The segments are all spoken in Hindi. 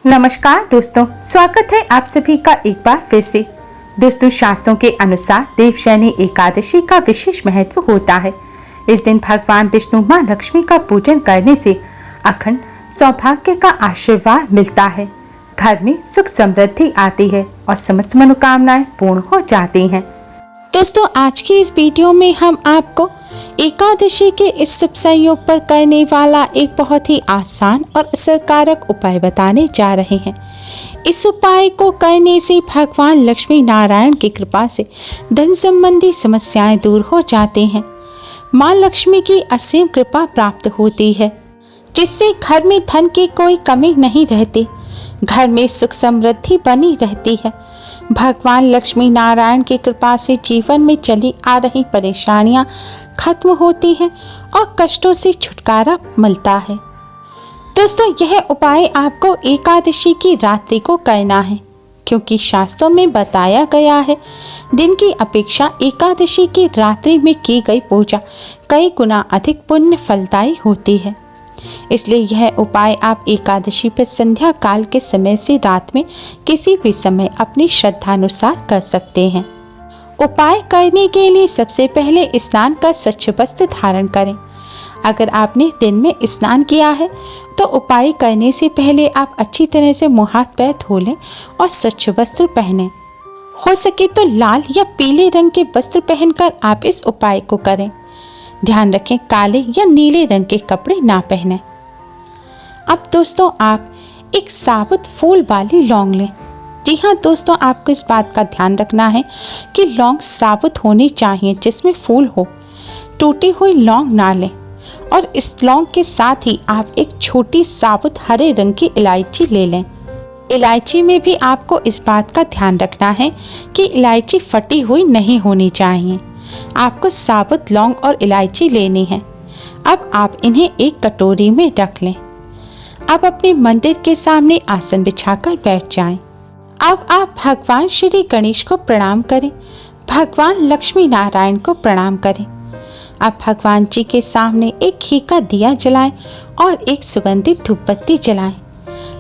नमस्कार दोस्तों, स्वागत है आप सभी का एक बार फिर से। दोस्तों, शास्त्रों के अनुसार देवशयनी एकादशी का विशेष महत्व होता है। इस दिन भगवान विष्णु माँ लक्ष्मी का पूजन करने से अखंड सौभाग्य का आशीर्वाद मिलता है, घर में सुख समृद्धि आती है और समस्त मनोकामनाएं पूर्ण हो जाती हैं। दोस्तों, आज की इस वीडियो में हम आपको एकादशी के इस शुभ संयोग पर करने वाला एक बहुत ही आसान और असरकारक उपाय बताने जा रहे हैं। इस उपाय को करने से भगवान लक्ष्मी नारायण की कृपा से धन संबंधी समस्याएं दूर हो जाती हैं। माँ लक्ष्मी की असीम कृपा प्राप्त होती है, जिससे घर में धन की कोई कमी नहीं रहती, घर में सुख समृद्धि बनी रहती है। भगवान लक्ष्मी नारायण की कृपा से जीवन में चली आ रही परेशानियां खत्म होती हैं और कष्टों से छुटकारा मिलता है। दोस्तों, यह उपाय आपको एकादशी की रात्रि को करना है, क्योंकि शास्त्रों में बताया गया है दिन की अपेक्षा एकादशी की रात्रि में की गई पूजा कई गुना अधिक पुण्य फलदायी होती है। इसलिए यह उपाय आप एकादशी पर संध्या काल के समय से रात में किसी भी समय अपनी श्रद्धानुसार कर सकते हैं। उपाय करने के लिए सबसे पहले स्नान का स्वच्छ वस्त्र धारण करें। अगर आपने दिन में स्नान किया है तो उपाय करने से पहले आप अच्छी तरह से मुंह हाथ पैर धो लें और स्वच्छ वस्त्र पहनें। हो सके तो लाल या पीले रंग के वस्त्र पहनकर आप इस उपाय को करें। ध्यान रखें, काले या नीले रंग के कपड़े ना पहनें। अब दोस्तों, आप एक साबुत फूल वाली लौंग लें। जी हाँ दोस्तों, आपको इस बात का ध्यान रखना है कि लौंग साबुत होनी चाहिए, जिसमें फूल हो। टूटी हुई लौंग ना लें। और इस लौंग के साथ ही आप एक छोटी साबुत हरे रंग की इलायची ले लें। इलायची में भी आपको इस बात का ध्यान रखना है कि इलायची फटी हुई नहीं होनी चाहिए। आपको साबुत लौंग और इलायची लेनी है। अब आप इन्हें एक कटोरी में रख लें। अब अपने मंदिर के सामने आसन बिछाकर बैठ जाएं। अब आप भगवान श्री गणेश को प्रणाम करें, भगवान लक्ष्मी नारायण को प्रणाम करें। अब भगवान जी के सामने एक घी का दिया जलाएं और एक सुगंधित धूपबत्ती जलाएं।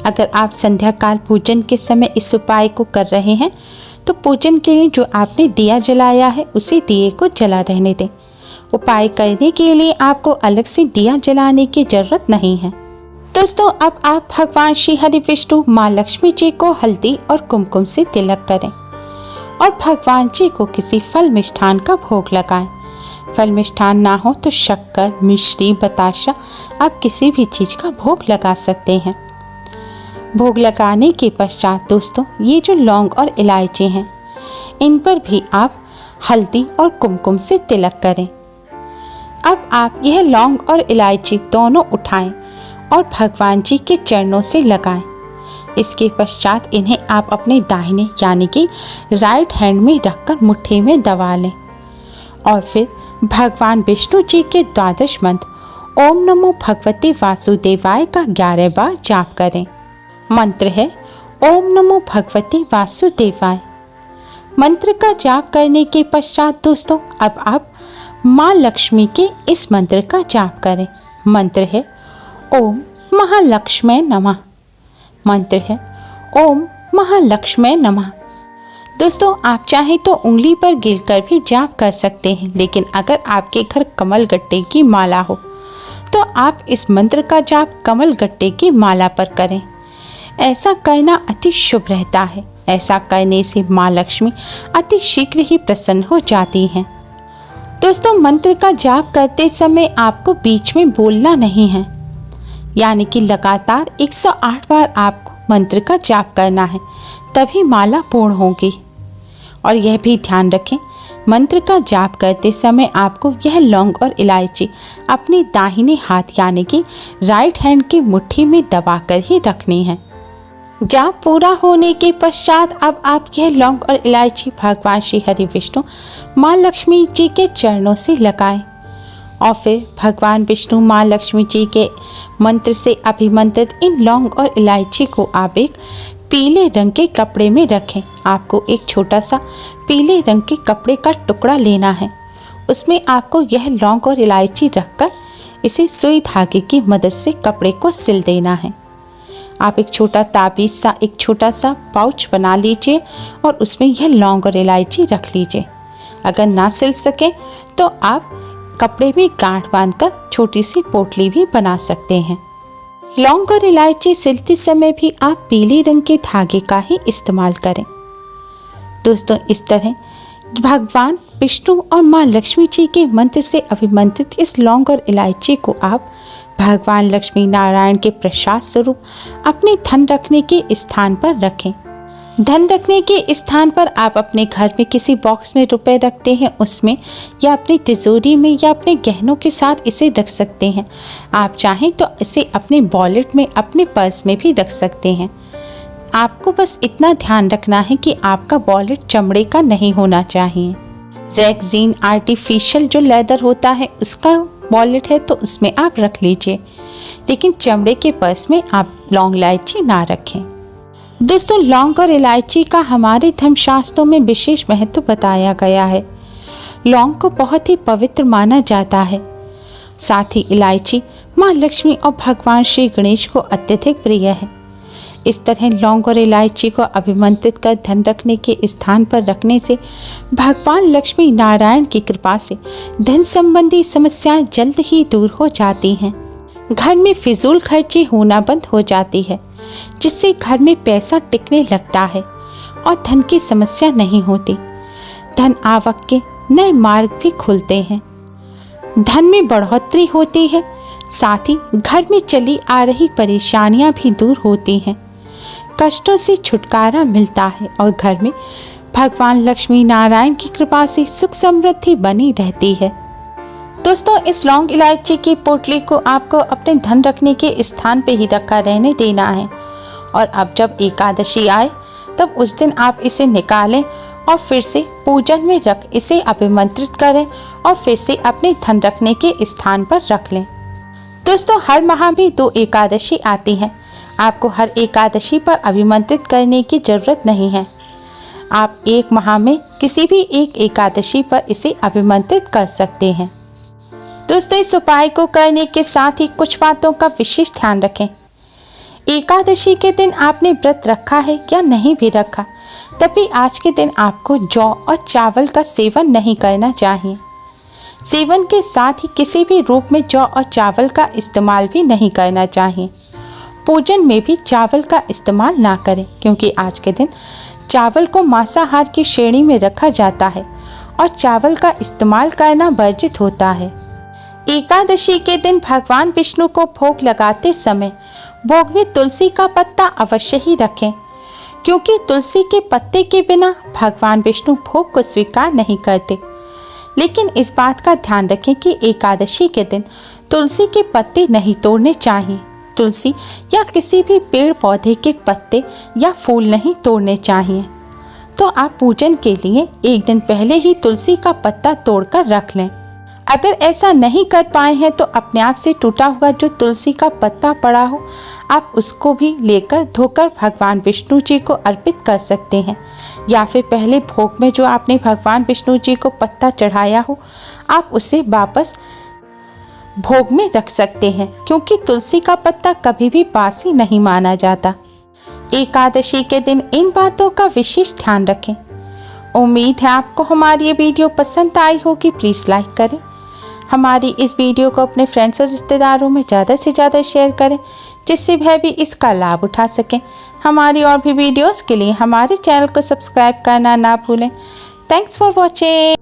अगर आप संध्या काल पूजन के समय इस उपाय को कर रहे हैं तो पूजन के लिए जो आपने दिया जलाया है उसी दिए को जला रहने दें। उपाय करने के लिए आपको अलग से दिया जलाने की जरूरत नहीं है। दोस्तों, अब आप भगवान श्री हरि विष्णु माँ लक्ष्मी जी को हल्दी और कुमकुम से तिलक करें और भगवान जी को किसी फल मिष्ठान का भोग लगाएं। फल मिष्ठान ना हो तो शक्कर, मिश्री, बताशा आप किसी भी चीज़ का भोग लगा सकते हैं। भोग लगाने के पश्चात दोस्तों, ये जो लौंग और इलायची हैं, इन पर भी आप हल्दी और कुमकुम से तिलक करें। अब आप यह लौंग और इलायची दोनों उठाएं और भगवान जी के चरणों से लगाएं। इसके पश्चात इन्हें आप अपने दाहिने यानी कि राइट हैंड में रखकर मुट्ठी में दबा लें और फिर भगवान विष्णु जी के द्वादश मंत्र ओम नमो भगवते वासुदेवाय का 11 बार जाप करें। मंत्र है ओम नमो भगवते वासुदेवाय। मंत्र का जाप करने के पश्चात दोस्तों, अब आप माँ लक्ष्मी के इस मंत्र का जाप करें। मंत्र है ओम महालक्ष्मी नमः। मंत्र है ओम महालक्ष्मी नमः। दोस्तों, आप चाहें तो उंगली पर गिरकर भी जाप कर सकते हैं, लेकिन अगर आपके घर कमल गट्टे की माला हो तो आप इस मंत्र का जाप कमल गट्टे की माला पर करें। ऐसा करना अति शुभ रहता है। ऐसा करने से माँ लक्ष्मी अति शीघ्र ही प्रसन्न हो जाती हैं। दोस्तों, मंत्र का जाप करते समय आपको बीच में बोलना नहीं है, यानी कि लगातार 108 बार आपको मंत्र का जाप करना है, तभी माला पूर्ण होगी। और यह भी ध्यान रखें, मंत्र का जाप करते समय आपको यह लौंग और इलायची अपने दाहिने हाथ यानी कि राइट हैंड की मुट्ठी में दबाकर ही रखनी है। जाप पूरा होने के पश्चात अब आप यह लौंग और इलायची भगवान श्री हरि विष्णु माँ लक्ष्मी जी के चरणों से लगाएं और फिर भगवान विष्णु माँ लक्ष्मी जी के मंत्र से अभिमंत्रित इन लौंग और इलायची को आप एक पीले रंग के कपड़े में रखें। आपको एक छोटा सा पीले रंग के कपड़े का टुकड़ा लेना है। उसमें आपको यह लौंग और इलायची रखकर इसे सुई धागे की मदद से कपड़े को सिल देना है। आप एक छोटा सा पाउच बना लीजिए और उसमें यह लौंग और इलायची रख लीजिए। अगर ना सिल सके तो आप कपड़े में गांठ बांधकर छोटी सी पोटली भी बना सकते हैं। लौंग और इलायची सिलते समय भी आप पीले रंग के धागे का ही इस्तेमाल करें। दोस्तों, इस तरह भगवान विष्णु और माँ लक्ष्मी जी के मंत्र से अभिमंत्रित इस लौंग और इलायची को आप भगवान लक्ष्मी नारायण के प्रसाद स्वरूप अपने धन रखने के स्थान पर रखें। धन रखने के स्थान पर आप अपने घर में किसी बॉक्स में रुपए रखते हैं, उसमें या अपनी तिजोरी में या अपने गहनों के साथ इसे रख सकते हैं। आप चाहें तो इसे अपने वॉलेट में, अपने पर्स में भी रख सकते हैं। आपको बस इतना ध्यान रखना है कि आपका वॉलेट चमड़े का नहीं होना चाहिए। जैगजीन आर्टिफिशियल जो लेदर होता है उसका वॉलेट है तो उसमें आप रख लीजिए, लेकिन चमड़े के पर्स में आप लौंग इलायची ना रखें। दोस्तों, लौंग और इलायची का हमारे धर्मशास्त्रों में विशेष महत्व बताया गया है। लौंग को बहुत ही पवित्र माना जाता है। साथ ही इलायची माँ लक्ष्मी और भगवान श्री गणेश को अत्यधिक प्रिय है। इस तरह लौंग और इलायची को अभिमंत्रित कर धन रखने के स्थान पर रखने से भगवान लक्ष्मी नारायण की कृपा से धन संबंधी समस्याएं जल्द ही दूर हो जाती हैं। घर में फिजूल खर्ची होना बंद हो जाती है, जिससे घर में पैसा टिकने लगता है और धन की समस्या नहीं होती। धन आवक के नए मार्ग भी खुलते हैं, धन में बढ़ोतरी होती है। साथ ही घर में चली आ रही परेशानियां भी दूर होती हैं, कष्टों से छुटकारा मिलता है और घर में भगवान लक्ष्मी नारायण की कृपा से सुख समृद्धि बनी रहती है। दोस्तों, इस लौंग इलायची की पोटली को आपको अपने धन रखने के स्थान पे ही रखा रहने देना है और अब जब एकादशी आए तब उस दिन आप इसे निकालें और फिर से पूजन में रख इसे अभिमंत्रित करें और फिर से अपने धन रखने के स्थान पर रख लें। दोस्तों, हर माह भी 2 एकादशी आती हैं। आपको हर एकादशी पर अभिमंत्रित करने की जरूरत नहीं है। आप एक माह में किसी भी एक एकादशी पर इसे अभिमंत्रित कर सकते हैं। दोस्तों, इस उपाय को करने के साथ ही कुछ बातों का विशेष ध्यान रखें। एकादशी के दिन आपने व्रत रखा है या नहीं भी रखा, तभी आज के दिन आपको जौ और चावल का सेवन नहीं करना चाहिए। सेवन के साथ ही किसी भी रूप में जौ और चावल का इस्तेमाल भी नहीं करना चाहिए। पूजन में भी चावल का इस्तेमाल ना करें, क्योंकि आज के दिन चावल को मांसाहार की श्रेणी में रखा जाता है और चावल का इस्तेमाल करना वर्जित होता है। एकादशी के दिन भगवान विष्णु को भोग लगाते समय भोग में तुलसी का पत्ता अवश्य ही रखें, क्योंकि तुलसी के पत्ते के बिना भगवान विष्णु भोग को स्वीकार नहीं करते। लेकिन इस बात का ध्यान रखें कि एकादशी के दिन तुलसी के पत्ते नहीं तोड़ने चाहिए। तुलसी या किसी भी पेड़ पौधे के पत्ते या फूल नहीं तोड़ने चाहिए। तो आप पूजन के लिए एक दिन पहले ही तुलसी का पत्ता तोड़कर रख लें। अगर ऐसा नहीं कर पाए हैं तो अपने आप से टूटा हुआ जो तुलसी का पत्ता पड़ा हो, आप उसको भी लेकर धोकर भगवान विष्णु जी को अर्पित कर सकते हैं, या फिर पहले भोग में जो आपने भगवान विष्णु जी को पत्ता चढ़ाया हो आप उसे वापस भोग में रख सकते हैं, क्योंकि तुलसी का पत्ता कभी भी बासी नहीं माना जाता। एकादशी के दिन इन बातों का विशेष ध्यान रखें। उम्मीद है आपको हमारी ये वीडियो पसंद आई होगी। प्लीज़ लाइक करें, हमारी इस वीडियो को अपने फ्रेंड्स और रिश्तेदारों में ज़्यादा से ज़्यादा शेयर करें, जिससे वह भी इसका लाभ उठा सकें। हमारी और भी वीडियोस के लिए हमारे चैनल को सब्सक्राइब करना ना भूलें। Thanks for watching.